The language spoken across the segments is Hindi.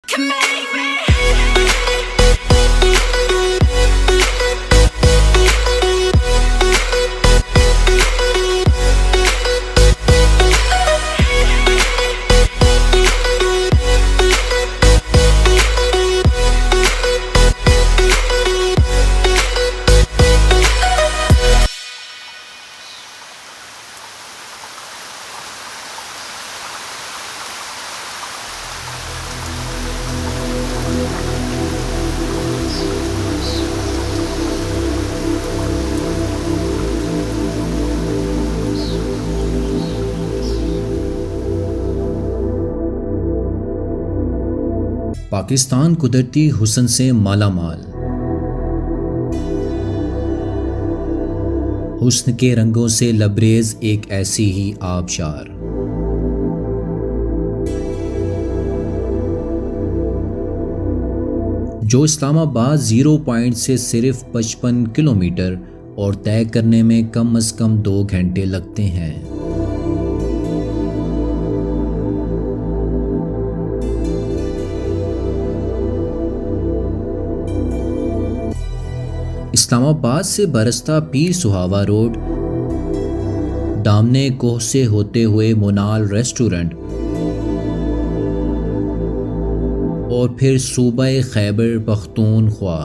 can make me. पाकिस्तान कुदरती हुस्न से मालामाल। हुस्न के रंगों से लबरेज एक ऐसी ही आबशार। जो इस्लामाबाद 0 पॉइंट से सिर्फ 55 किलोमीटर और तय करने में कम से कम 2 घंटे लगते हैं। इस्लामाबाद से बरसता पीर सुहावा रोड, दामने कोह से होते हुए मोनाल रेस्टोरेंट और फिर सूबा खैबर पख्तूनख्वा।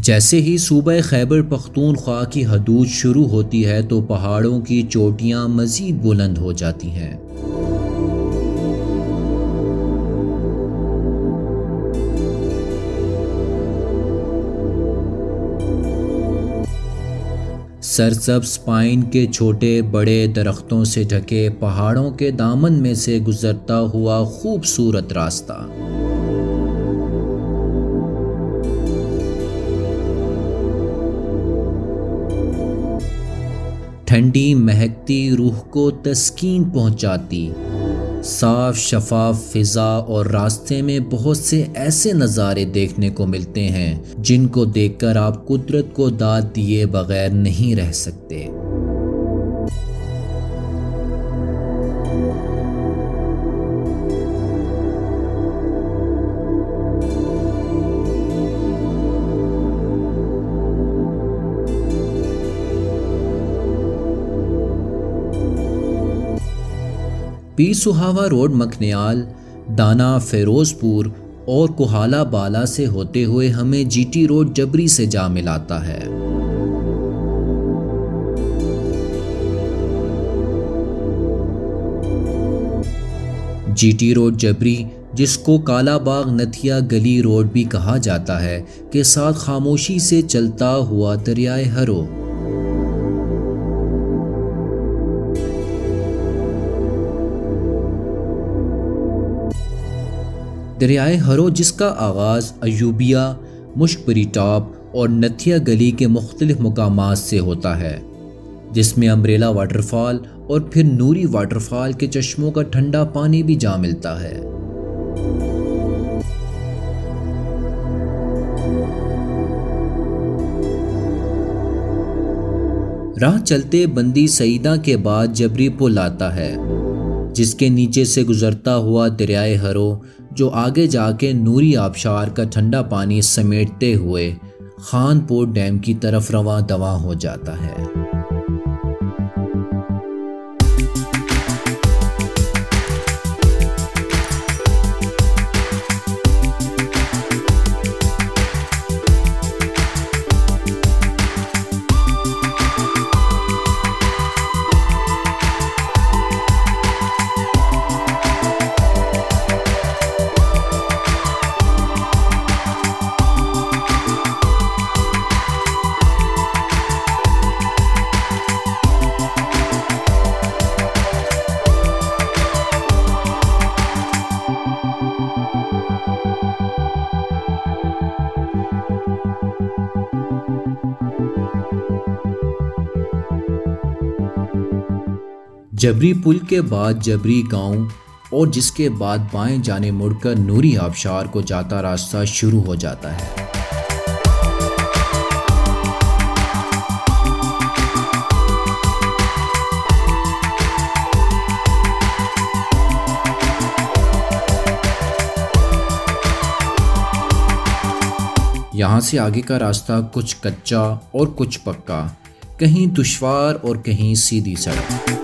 जैसे ही सूबा खैबर पख्तूनख्वा की हदूद शुरू होती है तो पहाड़ों की चोटियां मज़ीद बुलंद हो जाती हैं। सरसब्ज़ पाइन के छोटे बड़े दरख्तों से ढके पहाड़ों के दामन में से गुजरता हुआ खूबसूरत रास्ता। ठंडी महकती रूह को तस्कीन पहुंचाती साफ शफाफ फिजा और रास्ते में बहुत से ऐसे नज़ारे देखने को मिलते हैं जिनको देखकर आप कुदरत को दाद दिए बगैर नहीं रह सकते। पीर सुहावा रोड मखनियाल, दाना, फिरोजपुर और कोहाला बाला से होते हुए हमें जीटी रोड जबरी से जा मिलाता है। जीटी रोड जबरी, जिसको काला बाग नथिया गली रोड भी कहा जाता है, के साथ खामोशी से चलता हुआ दरियाए हरो। दरियाए हरो जिसका आगाज़ अयूबिया, मुश्कबरी टॉप और नथिया गली के मुख्तलिफ मुकामात से होता है, जिसमें अम्ब्रेला वाटरफॉल और फिर नूरी वाटरफॉल के चश्मों का ठंडा पानी भी जा मिलता है। राह चलते बंदी सईदा के बाद जबरी पुल आता है, जिसके नीचे से गुजरता हुआ दरियाए हरो जो आगे जाके नूरी आबशार का ठंडा पानी समेटते हुए खानपुर डैम की तरफ रवां दवां हो जाता है। जबरी पुल के बाद जबरी गांव और जिसके बाद बाएं जाने मुड़कर नूरी आबशार को जाता रास्ता शुरू हो जाता है। यहाँ से आगे का रास्ता कुछ कच्चा और कुछ पक्का, कहीं दुश्वार और कहीं सीधी सड़क।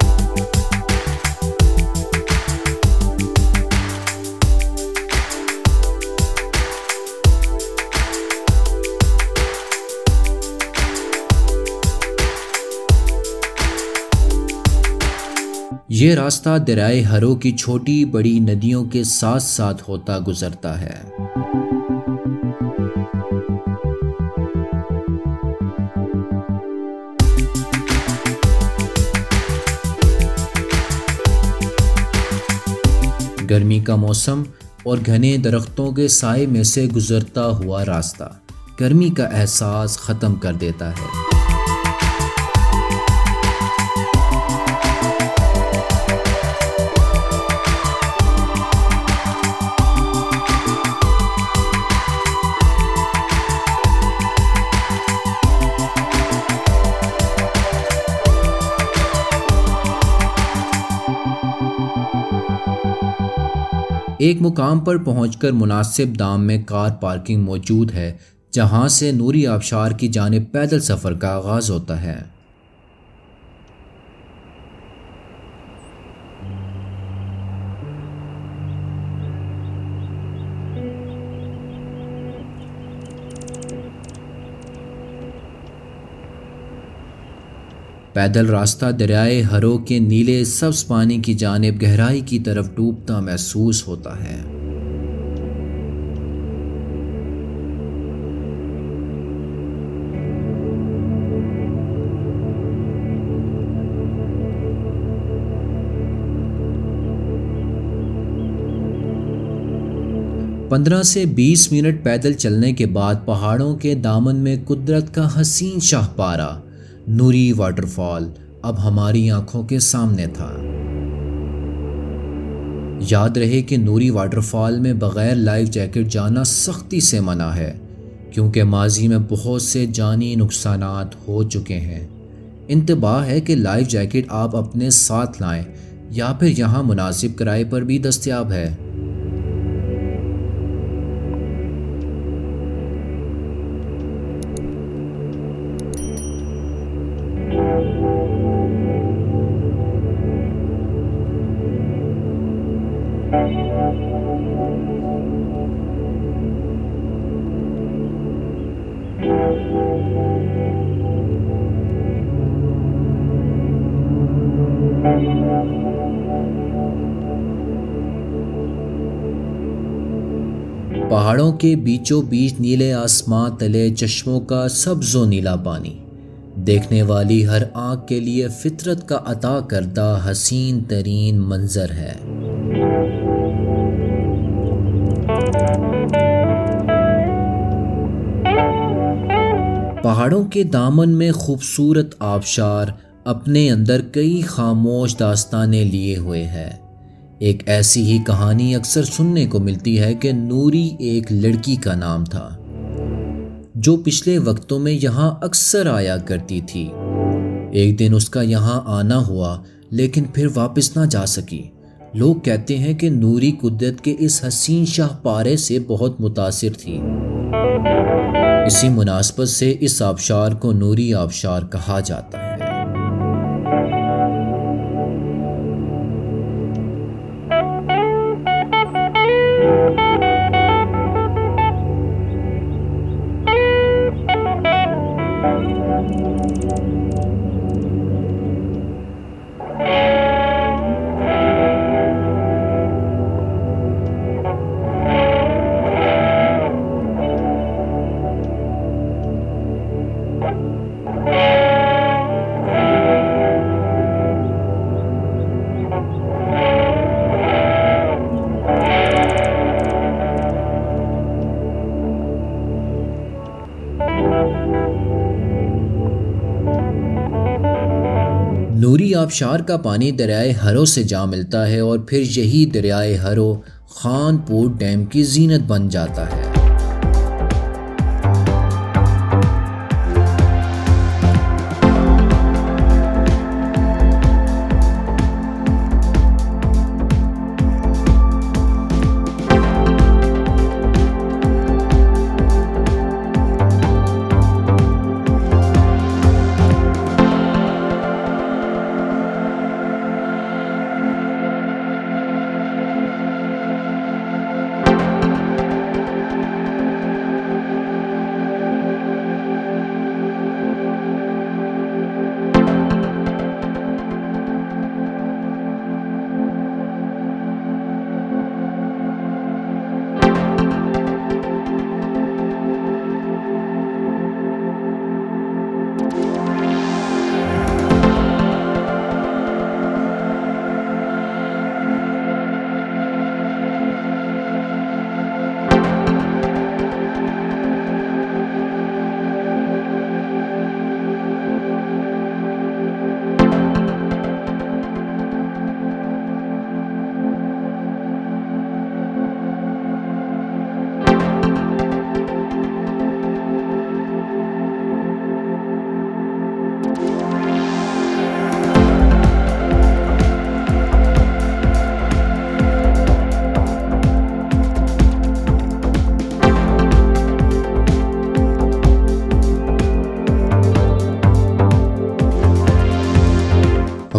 ये रास्ता दरियाए हरो की छोटी बड़ी नदियों के साथ साथ होता गुजरता है। गर्मी का मौसम और घने दरख्तों के साए में से गुजरता हुआ रास्ता गर्मी का एहसास ख़त्म कर देता है। एक मुकाम पर पहुंचकर मुनासिब दाम में कार पार्किंग मौजूद है, जहां से नूरी आबशार की जानिब पैदल सफ़र का आगाज़ होता है। पैदल रास्ता दरियाए हरो के नीले सब्ज़ पानी की जानिब गहराई की तरफ डूबता महसूस होता है। पंद्रह से 20 मिनट पैदल चलने के बाद पहाड़ों के दामन में कुदरत का हसीन शाहपारा नूरी वाटरफॉल अब हमारी आंखों के सामने था। याद रहे कि नूरी वाटरफॉल में बग़ैर लाइफ जैकेट जाना सख्ती से मना है, क्योंकि माजी में बहुत से जानी नुकसानात हो चुके हैं। इंतबाह है कि लाइफ जैकेट आप अपने साथ लाएं या फिर यहाँ मुनासिब किराए पर भी दस्तयाब है। पहाड़ों के बीचों बीच नीले आसमां तले चश्मों का सब्ज़ो नीला पानी देखने वाली हर आँख के लिए फितरत का अता करदा हसीन तरीन मंजर है। पहाड़ों के दामन में खूबसूरत आबशार अपने अंदर कई खामोश दास्तानें लिए हुए है। एक ऐसी ही कहानी अक्सर सुनने को मिलती है कि नूरी एक लड़की का नाम था, जो पिछले वक्तों में यहाँ अक्सर आया करती थी। एक दिन उसका यहाँ आना हुआ, लेकिन फिर वापस ना जा सकी। लोग कहते हैं कि नूरी कुदरत के इस हसीन शाहपारे से बहुत मुतासिर थी। इसी मुनासबत से इस आबशार को नूरी आबशार कहा जाता है। आबशार का पानी दरियाए हरो से जा मिलता है और फिर यही दरियाए हरो खानपुर डैम की जीनत बन जाता है।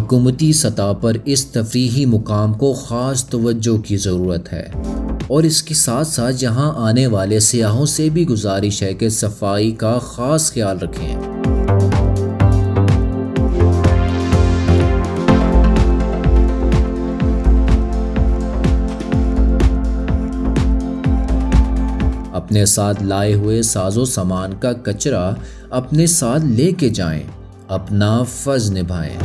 हुकूमती सतह पर इस तफरीही मुकाम को ख़ास तवज्जो की ज़रूरत है और इसके साथ साथ यहाँ आने वाले सियाहों से भी गुजारिश है कि सफाई का ख़ास ख्याल रखें। अपने साथ लाए हुए साजो सामान का कचरा अपने साथ लेके जाएं, अपना फ़र्ज़ निभाएं।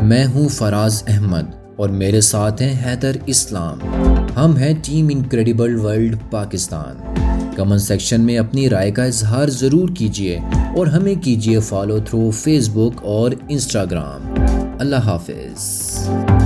मैं हूं फराज अहमद और मेरे साथ हैं हैदर इस्लाम। हम हैं team incredible world Pakistan. Comment section में अपनी राय का इजहार ज़रूर कीजिए और हमें कीजिए फॉलो थ्रू फेसबुक और इंस्टाग्राम। अल्लाह हाफिज़।